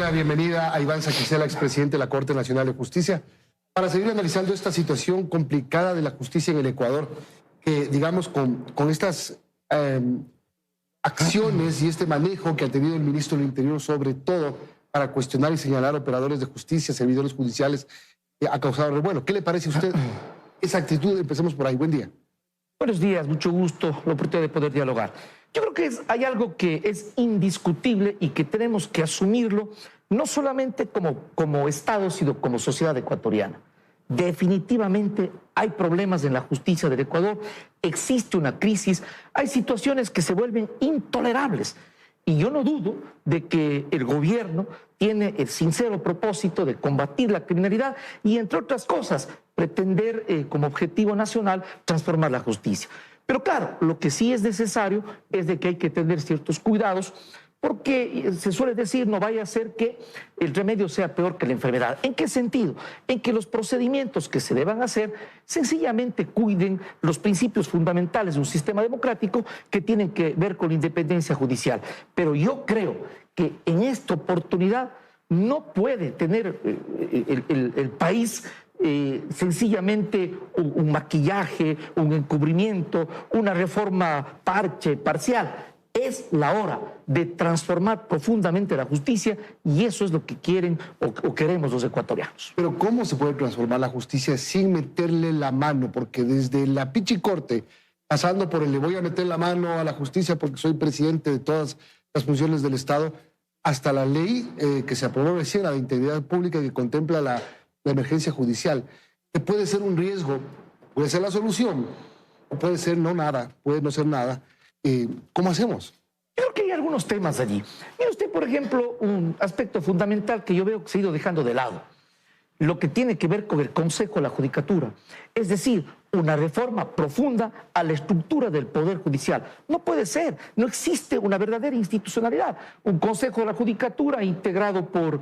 la bienvenida a Iván Saquicela, expresidente de la Corte Nacional de Justicia, para seguir analizando esta situación complicada de la justicia en el Ecuador, que digamos con estas acciones y este manejo que ha tenido el ministro del Interior, sobre todo para cuestionar y señalar operadores de justicia, servidores judiciales, ha causado revuelo. ¿Qué le parece a usted esa actitud? Empecemos por ahí. Buen día. Buenos días, mucho gusto, la oportunidad de poder dialogar. Yo creo que hay algo que es indiscutible y que tenemos que asumirlo, no solamente como Estado, sino como sociedad ecuatoriana. Definitivamente hay problemas en la justicia del Ecuador, existe una crisis, hay situaciones que se vuelven intolerables. Y yo no dudo de que el gobierno tiene el sincero propósito de combatir la criminalidad y, entre otras cosas, pretender como objetivo nacional transformar la justicia. Pero claro, lo que sí es necesario es de que hay que tener ciertos cuidados, porque se suele decir no vaya a ser que el remedio sea peor que la enfermedad. ¿En qué sentido? En que los procedimientos que se deban hacer sencillamente cuiden los principios fundamentales de un sistema democrático que tienen que ver con la independencia judicial. Pero yo creo que en esta oportunidad no puede tener el país sencillamente un maquillaje, un encubrimiento, una reforma parcial. Es la hora de transformar profundamente la justicia y eso es lo que quieren o queremos los ecuatorianos. Pero ¿cómo se puede transformar la justicia sin meterle la mano? Porque desde la pichicorte, pasando por el le voy a meter la mano a la justicia porque soy presidente de todas las funciones del Estado, hasta la ley que se aprobó recién, la de integridad pública, que contempla la emergencia judicial, que puede ser un riesgo, puede ser la solución, o puede ser no nada, puede no ser nada. ¿Cómo hacemos? Creo que hay algunos temas allí. Mire usted, por ejemplo, un aspecto fundamental que yo veo que se ha ido dejando de lado, lo que tiene que ver con el Consejo de la Judicatura, es decir, una reforma profunda a la estructura del Poder Judicial. No puede ser, no existe una verdadera institucionalidad. Un Consejo de la Judicatura integrado por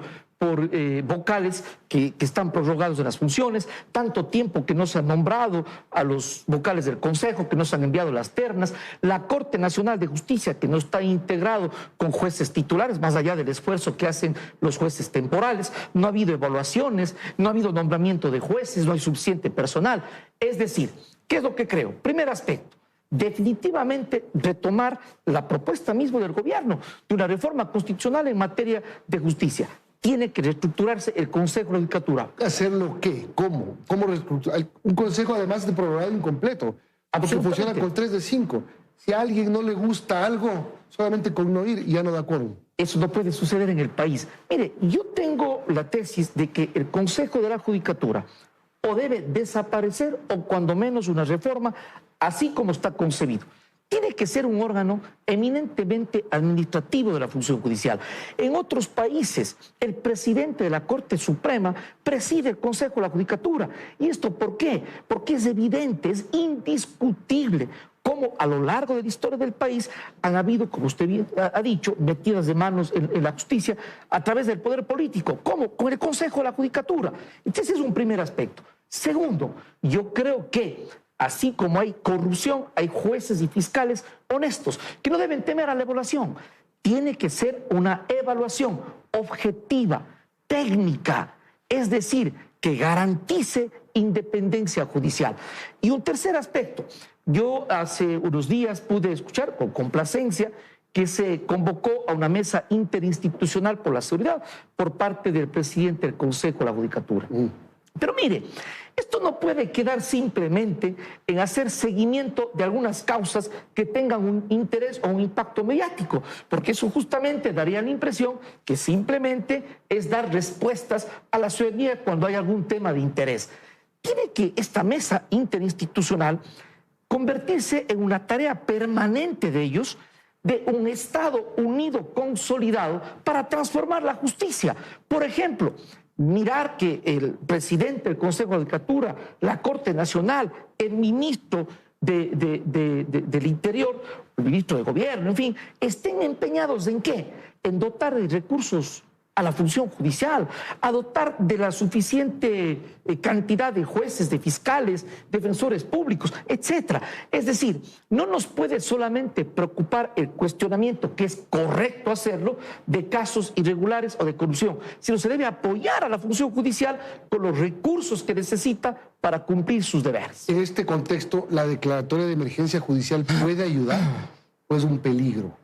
vocales que están prorrogados en las funciones, tanto tiempo que no se han nombrado a los vocales del Consejo, que no se han enviado las ternas, la Corte Nacional de Justicia que no está integrado con jueces titulares, más allá del esfuerzo que hacen los jueces temporales, no ha habido evaluaciones, no ha habido nombramiento de jueces, no hay suficiente personal. Es decir, ¿qué es lo que creo? Primer aspecto, definitivamente retomar la propuesta misma del gobierno de una reforma constitucional en materia de justicia. Tiene que reestructurarse el Consejo de la Judicatura. ¿Hacerlo qué? ¿Cómo? ¿Cómo reestructurar? Un consejo además de prorrogado incompleto, porque funciona con 3 de 5. Si a alguien no le gusta algo, solamente con no ir ya no da acuerdo. Eso no puede suceder en el país. Mire, yo tengo la tesis de que el Consejo de la Judicatura o debe desaparecer o cuando menos una reforma así como está concebido. Tiene que ser un órgano eminentemente administrativo de la función judicial. En otros países, el presidente de la Corte Suprema preside el Consejo de la Judicatura. ¿Y esto por qué? Porque es evidente, es indiscutible cómo a lo largo de la historia del país han habido, como usted bien ha dicho, metidas de manos en la justicia a través del poder político. ¿Cómo? Con el Consejo de la Judicatura. Entonces, ese es un primer aspecto. Segundo, yo creo que así como hay corrupción, hay jueces y fiscales honestos que no deben temer a la evaluación. Tiene que ser una evaluación objetiva, técnica, es decir, que garantice independencia judicial. Y un tercer aspecto, yo hace unos días pude escuchar con complacencia que se convocó a una mesa interinstitucional por la seguridad por parte del presidente del Consejo de la Judicatura. Pero mire, esto no puede quedar simplemente en hacer seguimiento de algunas causas que tengan un interés o un impacto mediático, porque eso justamente daría la impresión que simplemente es dar respuestas a la ciudadanía cuando hay algún tema de interés. Tiene que esta mesa interinstitucional convertirse en una tarea permanente de ellos, de un Estado unido, consolidado, para transformar la justicia. Por ejemplo, mirar que el presidente del Consejo de la Judicatura, la Corte Nacional, el ministro del Interior, el ministro de Gobierno, en fin, estén empeñados ¿en qué? En dotar de recursos a la función judicial, a dotar de la suficiente cantidad de jueces, de fiscales, defensores públicos, etcétera. Es decir, no nos puede solamente preocupar el cuestionamiento, que es correcto hacerlo, de casos irregulares o de corrupción, sino se debe apoyar a la función judicial con los recursos que necesita para cumplir sus deberes. En este contexto, ¿la declaratoria de emergencia judicial puede ayudar o es un peligro?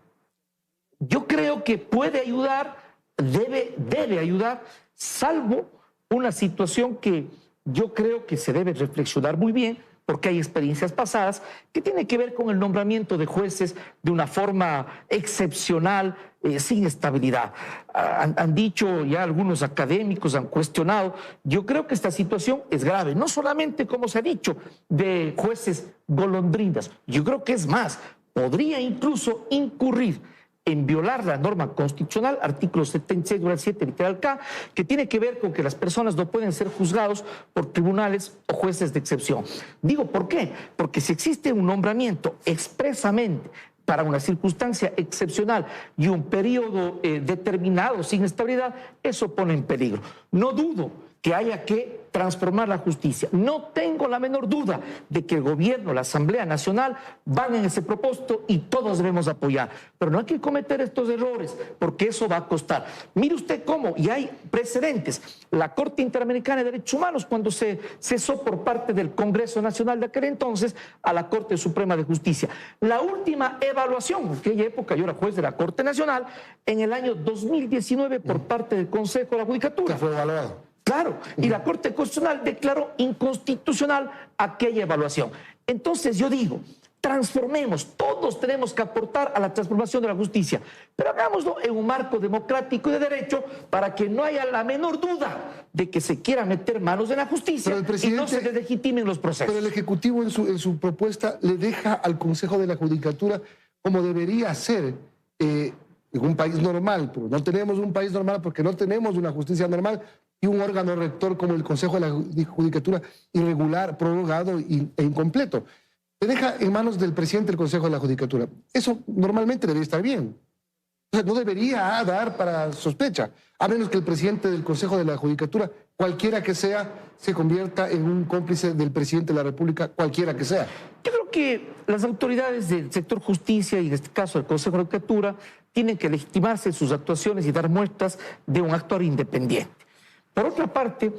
Yo creo que puede ayudar, debe ayudar, salvo una situación que yo creo que se debe reflexionar muy bien, porque hay experiencias pasadas que tienen que ver con el nombramiento de jueces de una forma excepcional, sin estabilidad. Han dicho ya algunos académicos, han cuestionado. Yo creo que esta situación es grave, no solamente, como se ha dicho, de jueces golondrinas. Yo creo que es más, podría incluso incurrir en violar la norma constitucional, artículo 76, numeral 7, literal K, que tiene que ver con que las personas no pueden ser juzgados por tribunales o jueces de excepción. Digo, ¿por qué? Porque si existe un nombramiento expresamente para una circunstancia excepcional y un periodo determinado sin estabilidad, eso pone en peligro. No dudo que haya que transformar la justicia. No tengo la menor duda de que el gobierno, la Asamblea Nacional van en ese propósito y todos debemos apoyar. Pero no hay que cometer estos errores porque eso va a costar. Mire usted cómo, y hay precedentes. La Corte Interamericana de Derechos Humanos, cuando se cesó por parte del Congreso Nacional de aquel entonces a la Corte Suprema de Justicia. La última evaluación, en aquella época yo era juez de la Corte Nacional, en el año 2019 por parte del Consejo de la Judicatura. ¿Que fue evaluado? Claro, y la Corte Constitucional declaró inconstitucional aquella evaluación. Entonces yo digo, transformemos, todos tenemos que aportar a la transformación de la justicia, pero hagámoslo en un marco democrático y de derecho para que no haya la menor duda de que se quiera meter manos en la justicia y no se deslegitimen los procesos. Pero el Ejecutivo en su propuesta le deja al Consejo de la Judicatura como debería ser en un país normal, pero no tenemos un país normal porque no tenemos una justicia normal y un órgano rector como el Consejo de la Judicatura irregular, prorrogado e incompleto. Se deja en manos del presidente del Consejo de la Judicatura. Eso normalmente debería estar bien. O sea, no debería dar para sospecha, a menos que el presidente del Consejo de la Judicatura, cualquiera que sea, se convierta en un cómplice del presidente de la República, cualquiera que sea. Yo creo que las autoridades del sector justicia, y en este caso el Consejo de la Judicatura, tienen que legitimarse sus actuaciones y dar muestras de un actuar independiente. Por otra parte,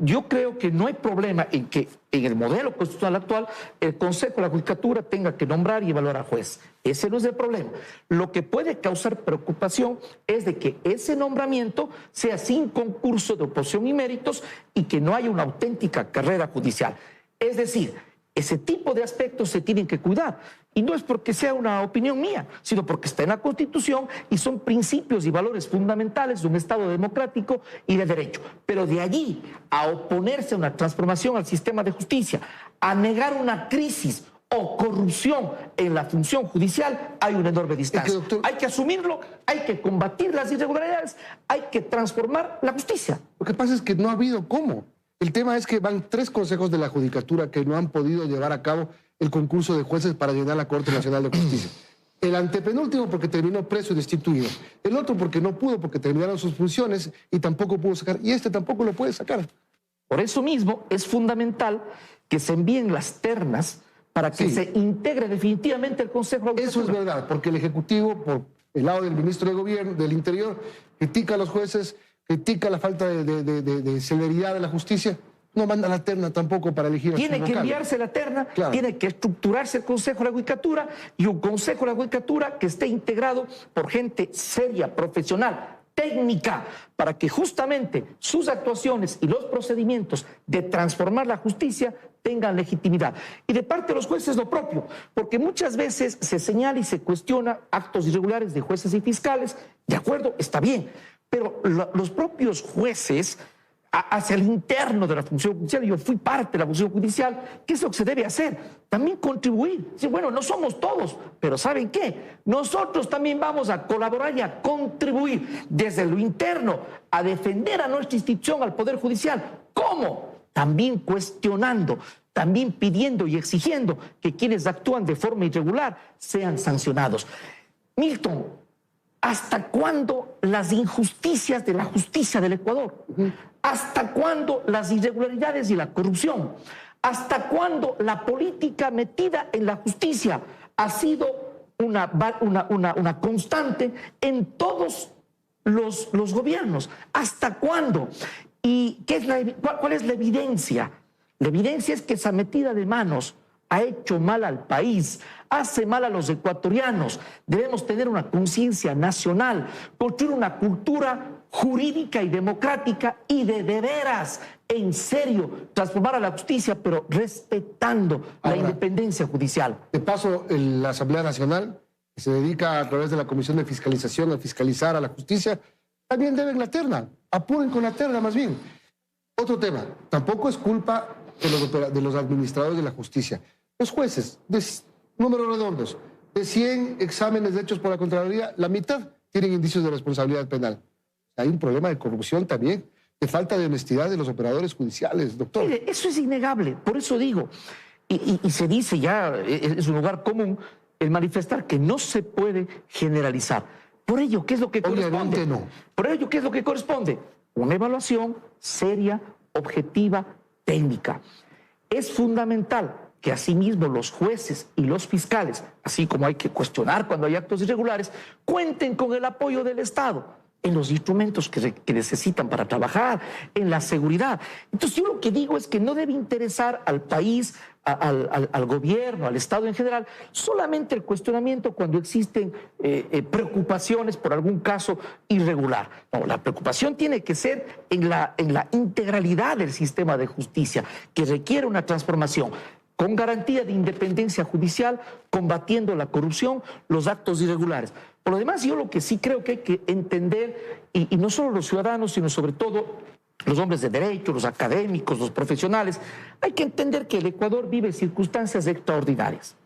yo creo que no hay problema en que en el modelo constitucional actual el Consejo de la Judicatura tenga que nombrar y evaluar a juez. Ese no es el problema. Lo que puede causar preocupación es de que ese nombramiento sea sin concurso de oposición y méritos y que no haya una auténtica carrera judicial. Es decir, ese tipo de aspectos se tienen que cuidar. Y no es porque sea una opinión mía, sino porque está en la Constitución y son principios y valores fundamentales de un Estado democrático y de derecho. Pero de allí a oponerse a una transformación al sistema de justicia, a negar una crisis o corrupción en la función judicial, hay una enorme distancia. Doctor, hay que asumirlo, hay que combatir las irregularidades, hay que transformar la justicia. Lo que pasa es que no ha habido cómo. El tema es que van 3 consejos de la Judicatura que no han podido llevar a cabo el concurso de jueces para llenar la Corte Nacional de Justicia. El antepenúltimo porque terminó preso y destituido. El otro porque no pudo, porque terminaron sus funciones y tampoco pudo sacar. Y este tampoco lo puede sacar. Por eso mismo es fundamental que se envíen las ternas para que se integre definitivamente el Consejo de la Judicatura. Eso es verdad, porque el Ejecutivo, por el lado del ministro de Gobierno, del Interior, critica a los jueces, critica la falta de celeridad de la justicia, no manda la terna tampoco para elegir a sus vocales. Tiene que enviarse la terna, claro. Tiene que estructurarse el Consejo de la Judicatura y un Consejo de la Judicatura que esté integrado por gente seria, profesional, técnica, para que justamente sus actuaciones y los procedimientos de transformar la justicia tengan legitimidad. Y de parte de los jueces lo propio, porque muchas veces se señala y se cuestiona actos irregulares de jueces y fiscales, de acuerdo, está bien, pero los propios jueces hacia el interno de la función judicial, yo fui parte de la función judicial, ¿qué es lo que se debe hacer? También contribuir. Sí, bueno, no somos todos, pero ¿saben qué? Nosotros también vamos a colaborar y a contribuir desde lo interno a defender a nuestra institución, al Poder Judicial. ¿Cómo? También cuestionando, también pidiendo y exigiendo que quienes actúan de forma irregular sean sancionados. Milton, ¿Hasta cuándo las injusticias de la justicia del Ecuador? ¿Hasta cuándo las irregularidades y la corrupción? ¿Hasta cuándo la política metida en la justicia ha sido una constante en todos los gobiernos? ¿Hasta cuándo? ¿Y cuál es la evidencia? La evidencia es que esa metida de manos ha hecho mal al país, hace mal a los ecuatorianos. Debemos tener una conciencia nacional, construir una cultura jurídica y democrática y de veras, en serio, transformar a la justicia, pero respetando la independencia judicial. De paso, la Asamblea Nacional, que se dedica a través de la Comisión de Fiscalización a fiscalizar a la justicia, también deben la terna. Apuren con la terna, más bien. Otro tema, tampoco es culpa de los administradores de la justicia. Los jueces, números redondos, de 100 exámenes hechos por la Contraloría, la mitad tienen indicios de responsabilidad penal. Hay un problema de corrupción también, de falta de honestidad de los operadores judiciales, doctor. Mire, eso es innegable, por eso digo, y se dice ya, es un lugar común, el manifestar que no se puede generalizar. Por ello, ¿qué es lo que corresponde? Obviamente no. Por ello, ¿qué es lo que corresponde? Una evaluación seria, objetiva, técnica. Es fundamental que asimismo los jueces y los fiscales, así como hay que cuestionar cuando hay actos irregulares, cuenten con el apoyo del Estado en los instrumentos que necesitan para trabajar, en la seguridad. Entonces yo lo que digo es que no debe interesar al país, al gobierno, al Estado en general, solamente el cuestionamiento cuando existen preocupaciones por algún caso irregular. No, la preocupación tiene que ser en la integralidad del sistema de justicia, que requiere una transformación con garantía de independencia judicial, combatiendo la corrupción, los actos irregulares. Por lo demás, yo lo que sí creo que hay que entender, y no solo los ciudadanos, sino sobre todo los hombres de derecho, los académicos, los profesionales, hay que entender que el Ecuador vive circunstancias extraordinarias.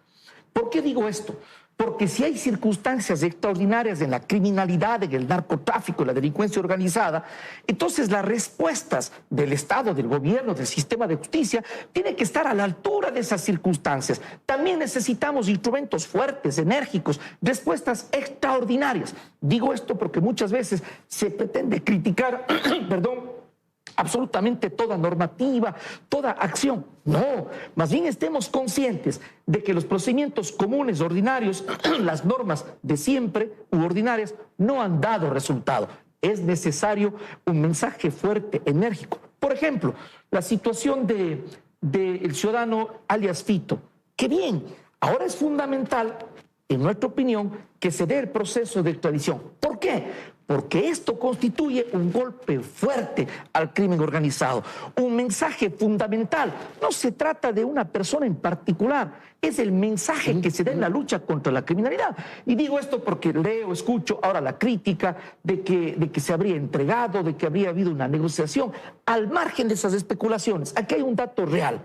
¿Por qué digo esto? Porque si hay circunstancias extraordinarias en la criminalidad, en el narcotráfico, en la delincuencia organizada, entonces las respuestas del Estado, del gobierno, del sistema de justicia, tienen que estar a la altura de esas circunstancias. También necesitamos instrumentos fuertes, enérgicos, respuestas extraordinarias. Digo esto porque muchas veces se pretende criticar, perdón, absolutamente toda normativa, toda acción. No, más bien estemos conscientes de que los procedimientos comunes, ordinarios, las normas de siempre u ordinarias no han dado resultado. Es necesario un mensaje fuerte, enérgico. Por ejemplo, la situación del ciudadano alias Fito. ¡Qué bien! Ahora es fundamental, en nuestra opinión, que se dé el proceso de extradición. ¿Por qué? Porque esto constituye un golpe fuerte al crimen organizado, un mensaje fundamental. No se trata de una persona en particular, es el mensaje que se da en la lucha contra la criminalidad. Y digo esto porque escucho ahora la crítica de que se habría entregado, de que habría habido una negociación. Al margen de esas especulaciones, aquí hay un dato real.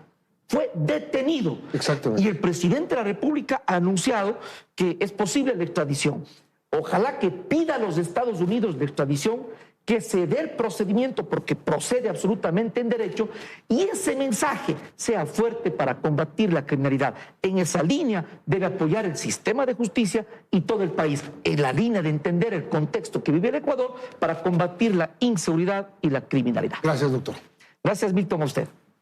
Fue detenido. Exactamente. Y el presidente de la República ha anunciado que es posible la extradición. Ojalá que pida a los Estados Unidos de extradición, que se dé el procedimiento porque procede absolutamente en derecho y ese mensaje sea fuerte para combatir la criminalidad. En esa línea debe apoyar el sistema de justicia y todo el país, en la línea de entender el contexto que vive el Ecuador para combatir la inseguridad y la criminalidad. Gracias, doctor. Gracias, Milton, a usted.